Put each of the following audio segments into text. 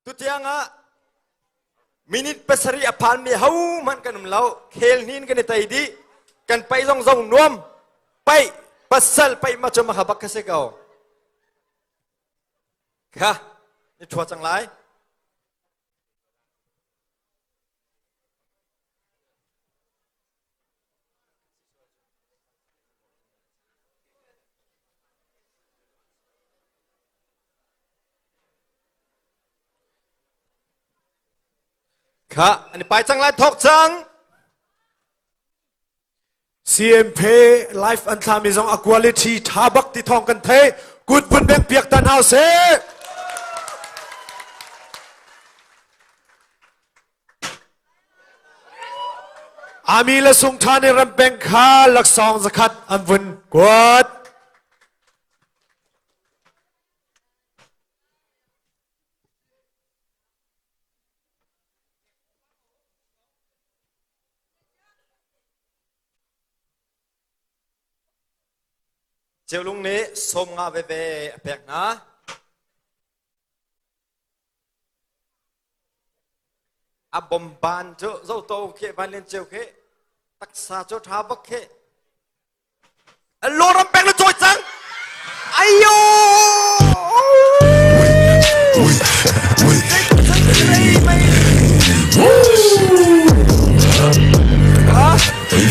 tu tiang minit pasari apan mi hau man kan lau khel nin kan tai di kan pai zong zong nuam pai pasal pai macam mahabak kase kau kha ni thua chang laiค่ะอันนี้ไปจังไรทกจัง CMP Life อันทามีซอง Equality ทาบักที่ทองกันเทกุดบุญแบงเปียกตันเฮาเซอามีและสุงทานในรำเป็นข้าหลักสองสกัดอันวุนกวดเจ้าลุงนี้สมงาเวเวแปลกนะอับบอมบานเจ้าเจ้าโตเขบันเลียนเจ้าเขตักษาเจ้าท้าบักเขโลรำแปลงแล้วจอยจังไอ้โย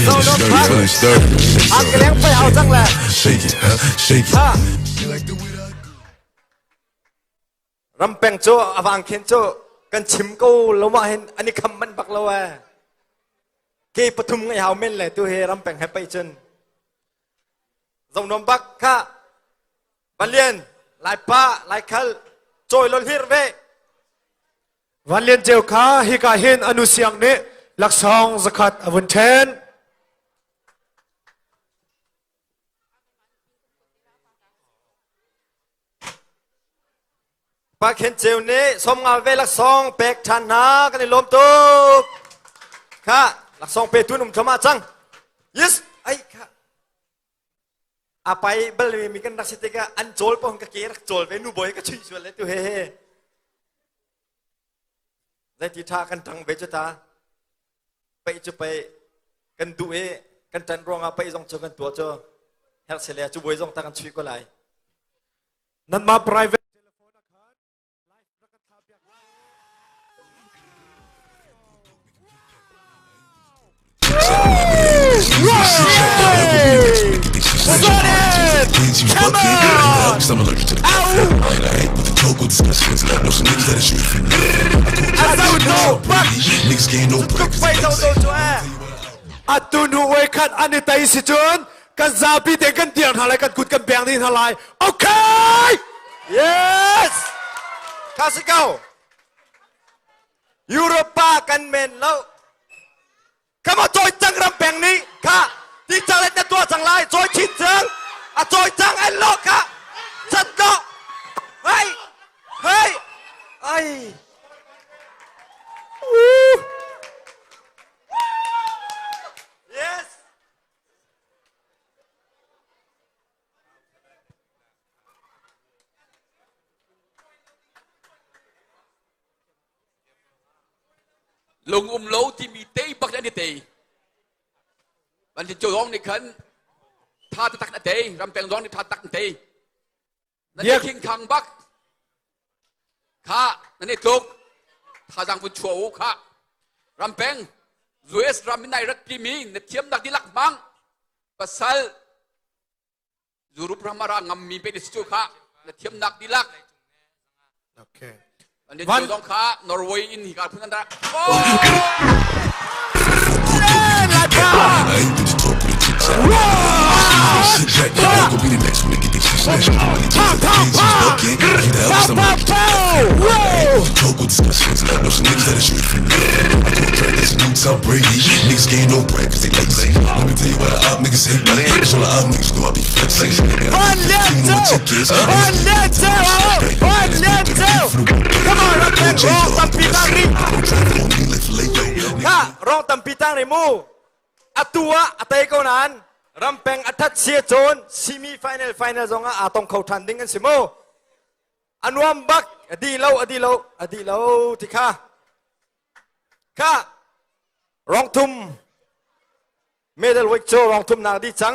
เราโดนพักอันกระเลี้ยงไปเอาจังแหละรำแปงโจอวางเข็นโจกันชิมกูแล้วว่าเห็นอันนี้คำมันบักแล้วว่าเกย์ปทุมไงหาวเม่นเลยตัวเฮรำแปงให้ไปจนทรงนมบักค่ะบัลเลียนลายป้าลายคัลโจยลนฮิรเววันเลียนเจ้าข้าฮิกาเห็นอนุเสียงนี้หลักสองสกัดอวุนเทนปากเห็นเจ้านี้สมงาเวลักซองเป็กทันหากันในลมตุกค่ะลักซองเป็กตุนุ่มขมาจัง yes ไอ้ค่ะapa bel mi kan dak sitega an jol pon ka ke rak jol ve nu boy ka chui chwal le tu he he le ti tha kan tang ve cha ta pai chu pai kan du he kan tan rong a pai jong cho kan tua cho hel se le chu boy jong ta kan chui ko lai nan ma private Come on! Cause I'm allergic to the I hate with the total discussions. I know some niggas that are shooting for me. I don't know, but niggas gain no break. อัตตุนูเวคัดอันนี้ไตสิจนกันซาบีเด็กกันเตียงทลายกันกุดกันแบงนี่ทลายโอเค yes ข้าศึกเก่ายุโรปากันเมนแล้วข้ามาจอยจังรำแปงนี้ข้าที่จะเล่นในตัวจังไรจอยชิดจังอะจอยจังไอ้โลกข้าจัดโลกเฮ้ยเฮ้ยไอ้ yes ลงโลที่มีเตยปักนั่นเตยมันจะโจร้องในขันท่าตักนั่นเตยรำแปงร้องในท่าตักนั่นเตยนั่นเองคิงคังบักข้านั่นเองตุกท่าจังบุญชัวข้ารำแปงยูเอสรำมินายรักพิมีเนเทียมดักดิลักมังปัสสัลยูรุปรามารางมีเป็นสิจูข้าเนเทียมดักดิลักโอเคอันนี้โจร้องข้านอร์เวย์อินฮิการพูนันดาโอ้ลักข้าTotal discussions. I know some niggas that are shooting for me. I go track this new Tom Brady. Niggas gain no break cause they like say. Let me tell you what the op niggas hate me. That's all the op niggas know I be flexing. Come on, rock that roll, tampitang Ka, roll tampitang rimu. Atua, atay ko naan. Rampeng atat siya chon. Semi-final, final zonga atong kautan dingan si mo. Anuam bak, อดีเราที่ข้ารองทุ่มเมดัลเวกโจรองทุ่มนาดีจัง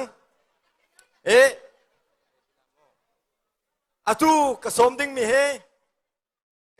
อาตูกระสมดิ้งมีเฮ